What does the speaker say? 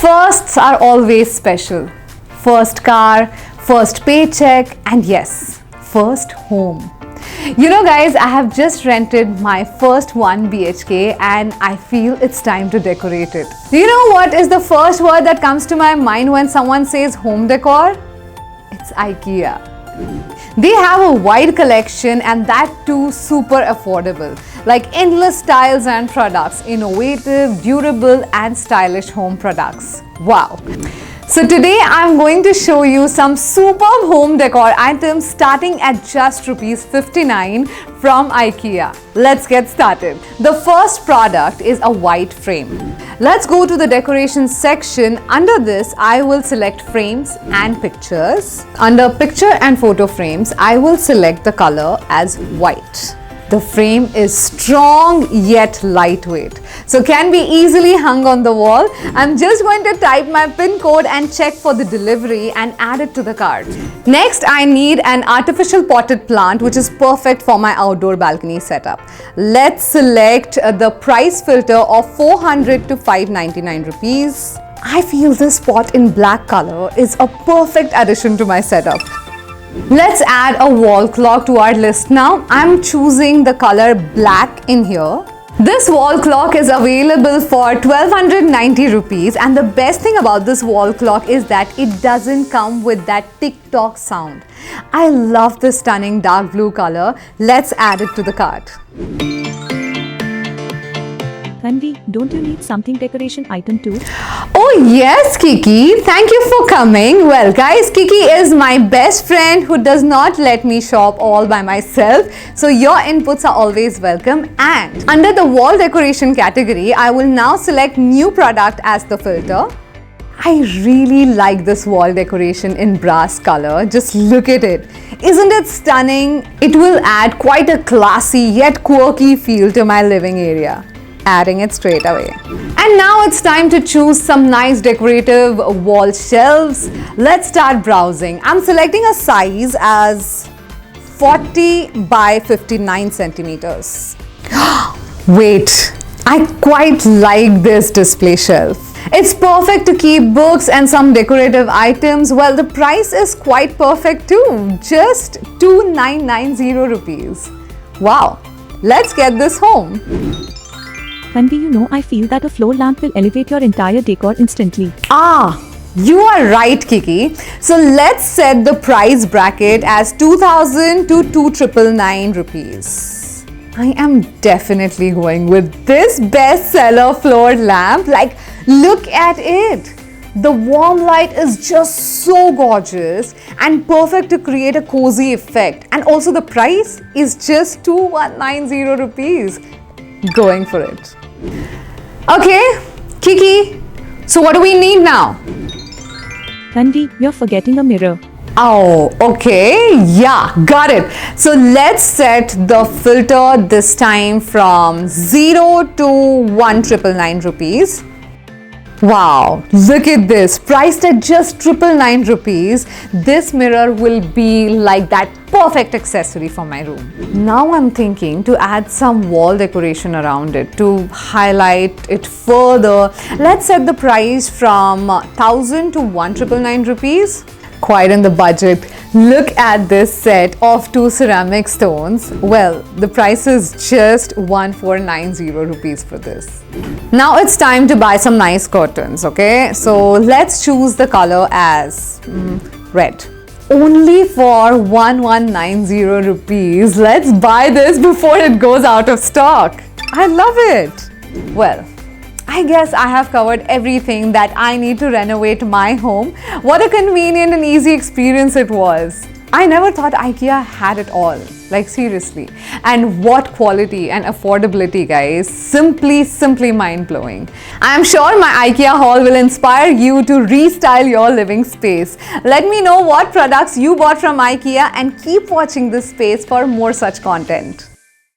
Firsts are always special. First car, first paycheck, and yes, first home. You know guys, I have just rented my first 1 BHK and I feel it's time to decorate it. Do you know what is the first word that comes to my mind when someone says home decor? It's IKEA. They have a wide collection and that too super affordable. Like endless styles and products, innovative, durable and stylish home products. Wow! So today I'm going to show you some superb home decor items starting at just ₹59 from IKEA. Let's get started. The first product is a white frame. Let's go to the decoration section. Under this, I will select frames and pictures. Under picture and photo frames, I will select the color as white. The frame is strong yet lightweight, so can be easily hung on the wall. I'm just going to type my PIN code and check for the delivery and add it to the cart. Next, I need an artificial potted plant which is perfect for my outdoor balcony setup. Let's select the price filter of 400 to 599 rupees. I feel this pot in black color is a perfect addition to my setup. Let's add a wall clock to our list now. I'm choosing the color black in here. This wall clock is available for 1290 rupees and the best thing about this wall clock is that it doesn't come with that tick-tock sound. I love this stunning dark blue color. Let's add it to the cart. Tanvi, don't you need something decoration item too? Oh yes, Kiki. Thank you for coming. Well guys, Kiki is my best friend who does not let me shop all by myself. So your inputs are always welcome. And under the wall decoration category, I will now select new product as the filter. I really like this wall decoration in brass color. Just look at it. Isn't it stunning? It will add quite a classy yet quirky feel to my living area. Adding it straight away. And now it's time to choose some nice decorative wall shelves. Let's start browsing. I'm selecting a size as 40 by 59 centimeters. Wait, I quite like this display shelf. It's perfect to keep books and some decorative items. Well, the price is quite perfect too. Just 2990 rupees. Wow, let's get this home. Tanvi, you know, I feel that a floor lamp will elevate your entire decor instantly. Ah, you are right, Kiki. So let's set the price bracket as 2000 to 2999 rupees. I am definitely going with this bestseller floor lamp. Like, look at it. The warm light is just so gorgeous and perfect to create a cozy effect. And also the price is just 2190 rupees. Going for it. Okay, Kiki, so what do we need now? Tanvi, you're forgetting a mirror. Oh, okay, yeah, got it. So let's set the filter this time from 0 to 1999 rupees. Wow, look at this, priced at just 999 rupees. This mirror will be like that perfect accessory for my room. Now I'm thinking to add some wall decoration around it to highlight it further. Let's set the price from 1000 to 1999 rupees. Quite in the budget. Look at this set of 2 ceramic stones. Well, the price is just 1490 rupees for this. Now it's time to buy some nice curtains, okay? So let's choose the color as red. Only for 1190 rupees. Let's buy this before it goes out of stock. I love it. Well, I guess I have covered everything that I need to renovate my home. What a convenient and easy experience it was. I never thought IKEA had it all. Like seriously. And what quality and affordability, guys. Simply mind-blowing. I am sure my IKEA haul will inspire you to restyle your living space. Let me know what products you bought from IKEA and keep watching this space for more such content.